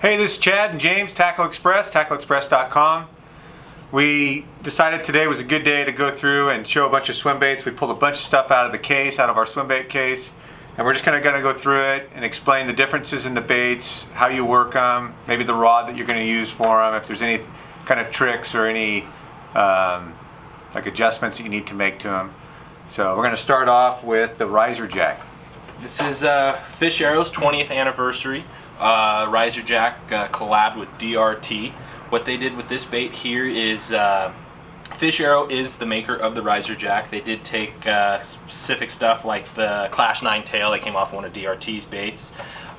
Hey, this is Chad and James, Tackle Express, tackleexpress.com. We decided today was a good day to go through and show a bunch of swim baits. We pulled a bunch of stuff out of the case, out of our swim bait case, and we're just going to go through it and explain the differences in the baits, how you work them, maybe the rod that you're going to use for them, if there's any kind of tricks or any like adjustments that you need to make to them. So we're going to start off with the riser jack. This is Fish Arrow's 20th anniversary riser jack collabed with DRT. What they did with this bait here is Fish Arrow is the maker of the riser jack. They did take specific stuff like the Clash 9 tail that came off one of DRT's baits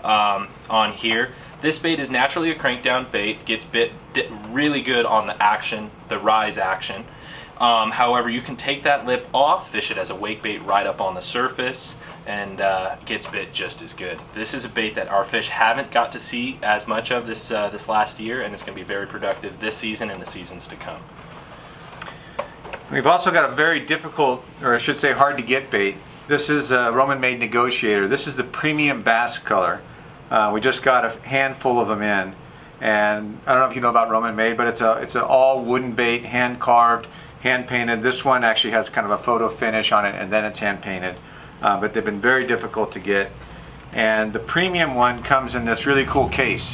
on here. This bait is naturally a crankdown bait, gets bit really good on the action, the rise action. However, you can take that lip off, fish it as a wake bait right up on the surface, and gets bit just as good. This is a bait that our fish haven't got to see as much of this last year, and it's going to be very productive this season and the seasons to come. We've also got a very difficult, or I should say hard to get bait. This is a Roman-made Negotiator. This is the premium bass color. We just got a handful of them in, and I don't know if you know about Roman-made, but it's an all wooden bait, hand-carved, hand-painted. This one actually has kind of a photo finish on it, and then it's hand-painted. But they've been very difficult to get. And the premium one comes in this really cool case,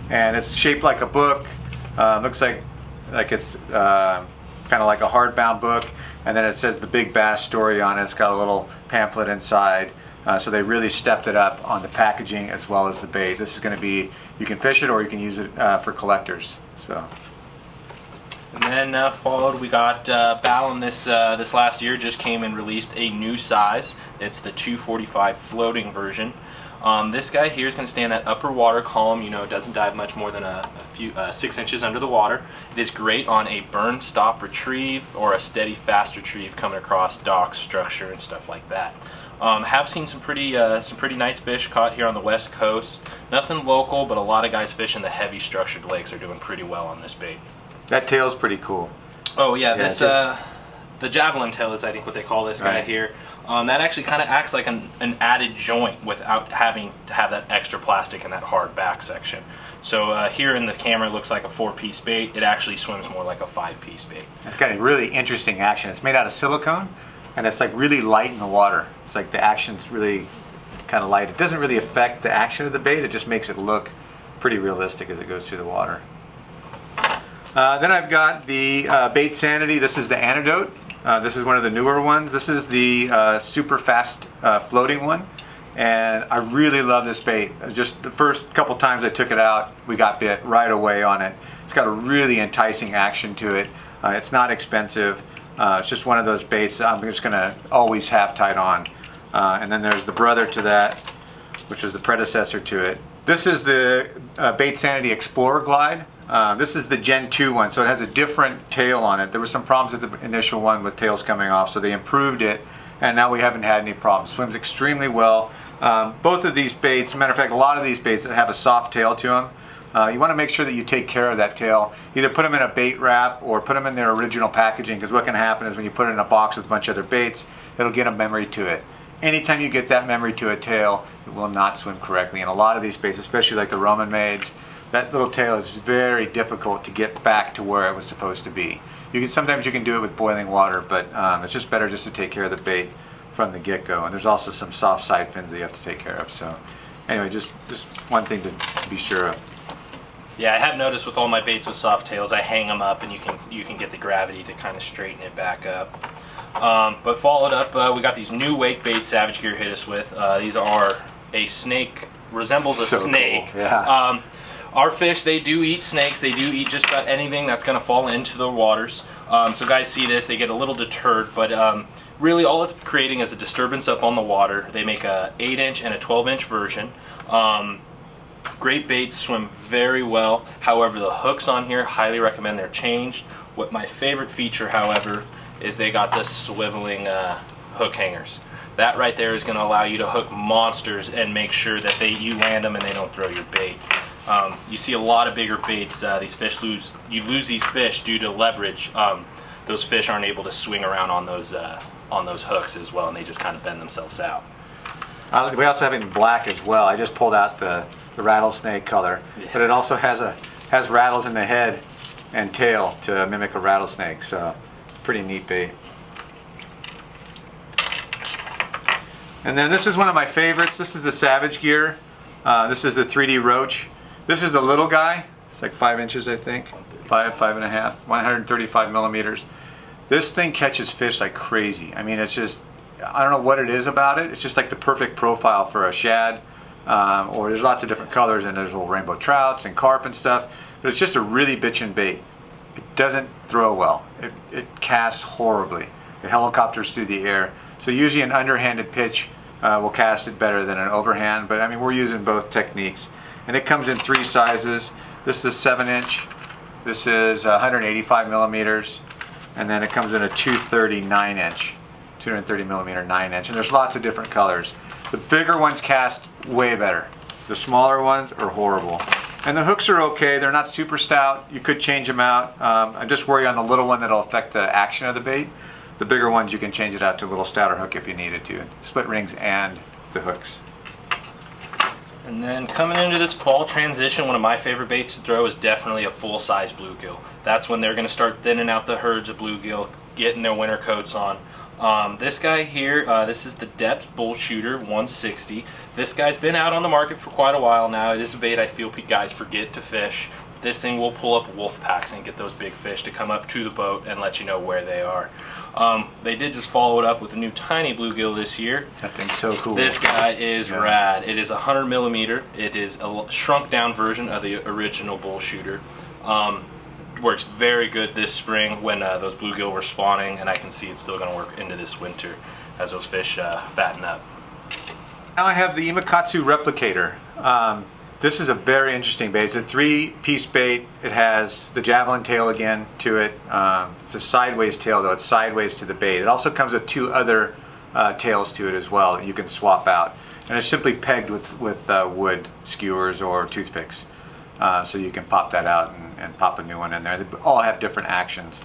and it's shaped like a book. Looks like it's kind of like a hardbound book, and then it says the Big Bass story on it. It's got a little pamphlet inside. So they really stepped it up on the packaging as well as the bait. This is going to be, you can fish it or you can use it for collectors. So. And then followed, we got Balan this last year just came and released a new size. It's the 245 floating version. This guy here is going to stay in that upper water column. You know, it doesn't dive much more than a few 6 inches under the water. It is great on a burn, stop, retrieve, or a steady, fast retrieve coming across docks, structure, and stuff like that. Have seen some pretty nice fish caught here on the west coast. Nothing local, but a lot of guys fishing the heavy structured lakes are doing pretty well on this bait. That tail's pretty cool. Oh yeah, this the javelin tail is I think what they call this guy here. That actually kind of acts like an added joint without having to have that extra plastic and that hard back section. So here in the camera it looks like a 4-piece bait. It actually swims more like a 5-piece bait. It's got a really interesting action. It's made out of silicone, and it's like really light in the water. It's like the action's really kind of light. It doesn't really affect the action of the bait. It just makes it look pretty realistic as it goes through the water. Then I've got the Baitsanity. This is the Antidote. This is one of the newer ones. This is the super fast floating one, and I really love this bait. Just the first couple times I took it out, we got bit right away on it. It's got a really enticing action to it. It's not expensive. It's just one of those baits I'm just going to always have tied on. And then there's the brother to that, which is the predecessor to it. This is the Baitsanity Explorer glide. This is the Gen 2 one, so it has a different tail on it. There were some problems with the initial one with tails coming off, so they improved it, and now we haven't had any problems. Swims extremely well. Both of these baits, as a matter of fact, a lot of these baits that have a soft tail to them, you want to make sure that you take care of that tail. Either put them in a bait wrap or put them in their original packaging, because what can happen is when you put it in a box with a bunch of other baits, it'll get a memory to it. Anytime you get that memory to a tail, it will not swim correctly. And a lot of these baits, especially like the Roman maids, that little tail is very difficult to get back to where it was supposed to be. Sometimes you can do it with boiling water, but it's just better just to take care of the bait from the get-go. And there's also some soft side fins that you have to take care of. So anyway, just one thing to be sure of. Yeah, I have noticed with all my baits with soft tails, I hang them up and you can get the gravity to kind of straighten it back up. But followed up, we got these new wake baits Savage Gear hit us with. These are a snake, resembles a snake. Cool. Yeah. Our fish, they do eat snakes. They do eat just about anything that's going to fall into the waters. So guys see this, they get a little deterred, but really all it's creating is a disturbance up on the water. They make a 8-inch and a 12-inch version. Great baits, swim very well. However, the hooks on here, highly recommend they're changed. What my favorite feature, however, is they got the swiveling hook hangers. That right there is going to allow you to hook monsters and make sure that you land them and they don't throw your bait. You see a lot of bigger baits, you lose these fish due to leverage. Those fish aren't able to swing around on those hooks as well, and they just kind of bend themselves out. We also have it in black as well. I just pulled out the the rattlesnake color, but it also has rattles in the head and tail to mimic a rattlesnake. So pretty neat bait. And then this is one of my favorites. This is the Savage Gear. This is the 3D Roach. This is the little guy. It's like 5 inches, I think. 5.5, 135 millimeters. This thing catches fish like crazy. I mean, it's just, I don't know what it is about it. It's just like the perfect profile for a shad. Or there's lots of different colors, and there's little rainbow trouts and carp and stuff. But it's just a really bitchin' bait. It doesn't throw well. It casts horribly. It helicopters through the air. So usually an underhanded pitch will cast it better than an overhand, but I mean, we're using both techniques. And it comes in 3 sizes. This is a 7-inch. This is 185 millimeters. And then it comes in a 230 9-inch. 230 millimeter 9-inch. And there's lots of different colors. The bigger ones cast way better. The smaller ones are horrible. And the hooks are okay. They're not super stout. You could change them out. I'm just worried on the little one that'll affect the action of the bait. The bigger ones, you can change it out to a little stouter hook if you needed to. Split rings and the hooks. And then coming into this fall transition, one of my favorite baits to throw is definitely a full-size bluegill. That's when they're going to start thinning out the herds of bluegill, getting their winter coats on. This guy here, this is the Deps Bullshooter 160. This guy's been out on the market for quite a while now. It is a bait I feel guys forget to fish. This thing will pull up wolf packs and get those big fish to come up to the boat and let you know where they are. They did just follow it up with a new tiny bluegill this year. That thing's so cool. This guy is rad. It is 100 millimeter. It is a shrunk down version of the original Bullshooter. Works very good this spring when those bluegill were spawning, and I can see it's still going to work into this winter as those fish fatten up. Now I have the Imakatsu Replicator. This is a very interesting bait. It's a 3-piece bait. It has the javelin tail again to it. It's a sideways tail though. It's sideways to the bait. It also comes with 2 other tails to it as well that you can swap out. And it's simply pegged with wood skewers or toothpicks. So you can pop that out and pop a new one in there. They all have different actions.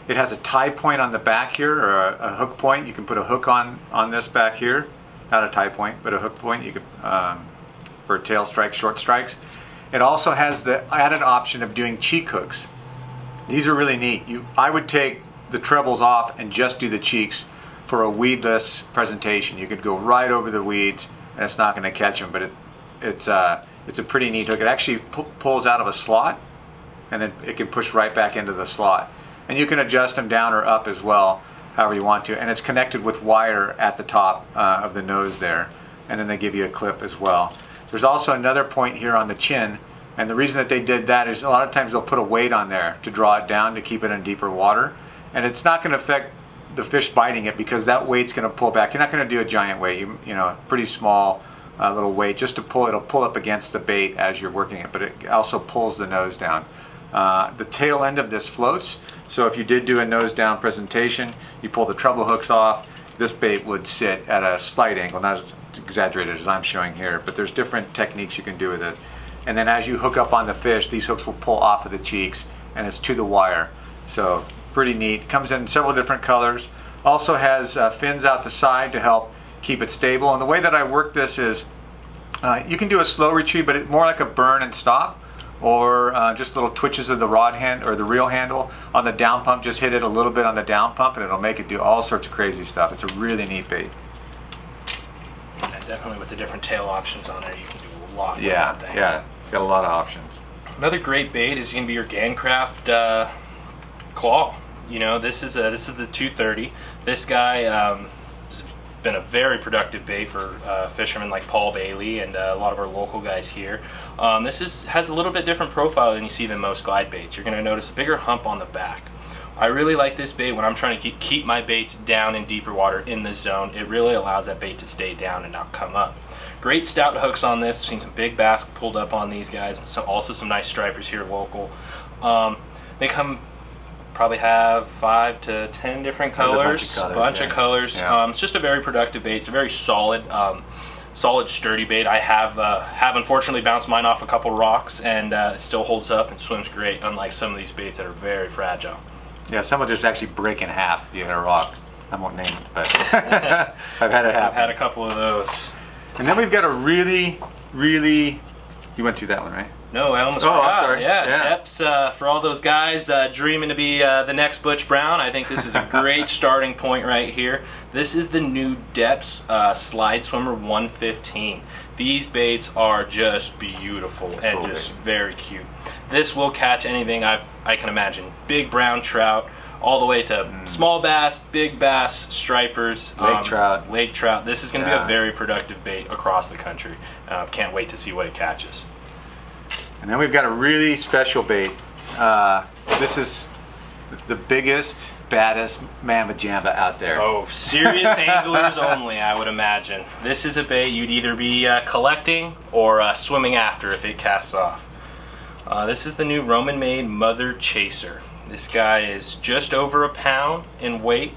It has a tie point on the back here, or a hook point. You can put a hook on this back here. Not a tie point, but a hook point. You could for tail strikes, short strikes. It also has the added option of doing cheek hooks. These are really neat. I would take the trebles off and just do the cheeks for a weedless presentation. You could go right over the weeds and it's not going to catch them, but it's a pretty neat hook. It actually pulls out of a slot, and then it can push right back into the slot. And you can adjust them down or up as well, however you want to. And it's connected with wire at the top of the nose there. And then they give you a clip as well. There's also another point here on the chin, and the reason that they did that is a lot of times they'll put a weight on there to draw it down to keep it in deeper water, and it's not going to affect the fish biting it because that weight's going to pull back. You're not going to do a giant weight, you know, pretty small little weight just to pull. It'll pull up against the bait as you're working it, but it also pulls the nose down. The tail end of this floats, so if you did do a nose down presentation, you pull the treble hooks off, this bait would sit at a slight angle, not as exaggerated as I'm showing here, but there's different techniques you can do with it. And then as you hook up on the fish, these hooks will pull off of the cheeks, and it's to the wire. So pretty neat. Comes in several different colors. Also has fins out the side to help keep it stable. And the way that I work this is you can do a slow retrieve, but it's more like a burn and stop, or just little twitches of the rod hand or the reel handle on the down pump. Just hit it a little bit on the down pump and it'll make it do all sorts of crazy stuff. It's a really neat bait. And definitely with the different tail options on there, you can do a lot with Yeah, that thing. yeah, it's got a lot of options. Another great bait is going to be your Gancraft claw. You know, this is the 230. This guy has been a very productive bait for fishermen like Paul Bailey and a lot of our local guys here. This has a little bit different profile than you see than most glide baits. You're going to notice a bigger hump on the back. I really like this bait when I'm trying to keep my baits down in deeper water in the zone. It really allows that bait to stay down and not come up. Great stout hooks on this. I've seen some big bass pulled up on these guys, and so also some nice stripers here local. They probably have 5 to 10 different colors. A bunch of colors. Yeah. It's just a very productive bait. It's a very solid, sturdy bait. I have unfortunately bounced mine off a couple rocks, and it still holds up and swims great, unlike some of these baits that are very fragile. Yeah, some will just actually break in half if you hit a rock. I won't name it, but I've had it happen. I've had a couple of those. And then we've got a really, really You went through that one, right? No, I almost Oh, I'm forgot. sorry. Yeah, Yeah. Deps, for all those guys dreaming to be the next Butch Brown, I think this is a great starting point right here. This is the new Deps Slideswimmer 115. These baits are just beautiful and just very cute. This will catch anything I can imagine. Big brown trout, all the way to small bass, big bass, stripers, lake trout. This is going to be a very productive bait across the country. Can't wait to see what it catches. And then we've got a really special bait. This is the biggest, baddest mamba jamba out there. Oh, serious anglers only, I would imagine. This is a bait you'd either be collecting or swimming after if it casts off. This is the new Roman-made Mother Chaser. This guy is just over a pound in weight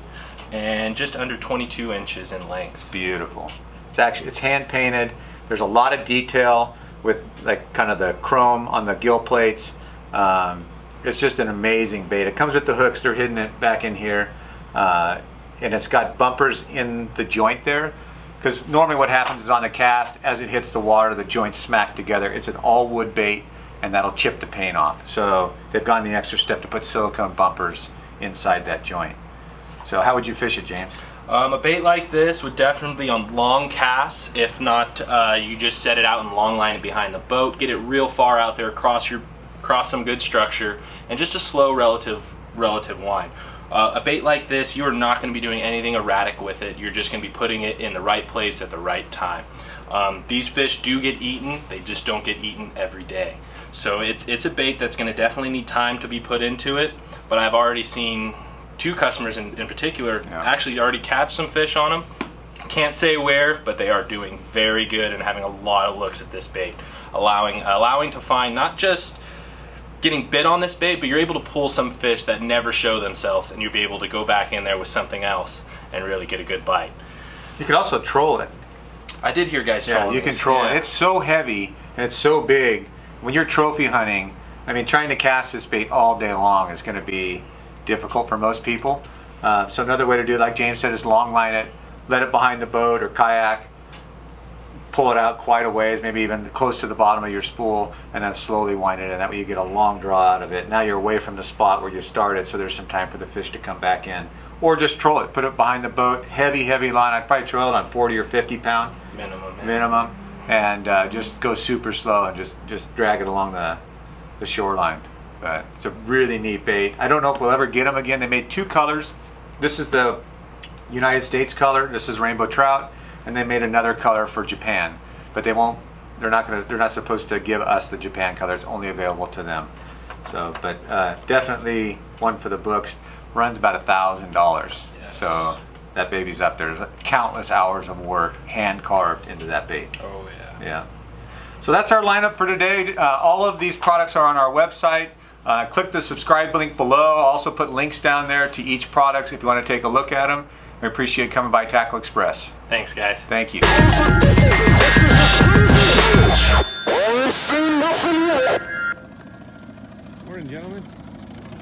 and just under 22 inches in length. It's beautiful. It's hand painted. There's a lot of detail with like kind of the chrome on the gill plates. It's just an amazing bait. It comes with the hooks. They're hidden it back in here, and it's got bumpers in the joint there. Because normally what happens is on the cast, as it hits the water, the joints smack together. It's an all wood bait, and that'll chip the paint off. So they've gone the extra step to put silicone bumpers inside that joint. So how would you fish it, James? A bait like this would definitely be on long casts. If not, you just set it out and long line it behind the boat, get it real far out there across some good structure, and just a slow relative wind. A bait like this, you are not going to be doing anything erratic with it. You're just going to be putting it in the right place at the right time. These fish do get eaten, they just don't get eaten every day. So it's a bait that's going to definitely need time to be put into it, but I've already seen two customers in particular actually already catch some fish on them. Can't say where, but they are doing very good and having a lot of looks at this bait, allowing to find not just getting bit on this bait, but you're able to pull some fish that never show themselves, and you'll be able to go back in there with something else and really get a good bite. You can also troll it. I did hear guys trolling you can this. troll it. It's so heavy and it's so big. When you're trophy hunting, I mean, trying to cast this bait all day long is going to be difficult for most people. So another way to do it, like James said, is long line it, let it behind the boat or kayak, pull it out quite a ways, maybe even close to the bottom of your spool, and then slowly wind it in. That way you get a long draw out of it. Now you're away from the spot where you started, so there's some time for the fish to come back in. Or just troll it, put it behind the boat, heavy line. I'd probably troll it on 40 or 50 pound minimum, and just go super slow and just drag it along the shoreline. But it's a really neat bait. I don't know if we'll ever get them again. They made two colors. This is the United States color. This is rainbow trout, and they made another color for Japan. But they won't. They're not supposed to give us the Japan color. It's only available to them. So, but definitely one for the books. Runs about $1,000. Yes. So that baby's up there. There's countless hours of work hand carved into that bait. Oh yeah. Yeah. So that's our lineup for today. All of these products are on our website. Click the subscribe link below. I'll also put links down there to each product if you want to take a look at them. We appreciate coming by Tackle Express. Thanks, guys. Thank you. Morning, gentlemen.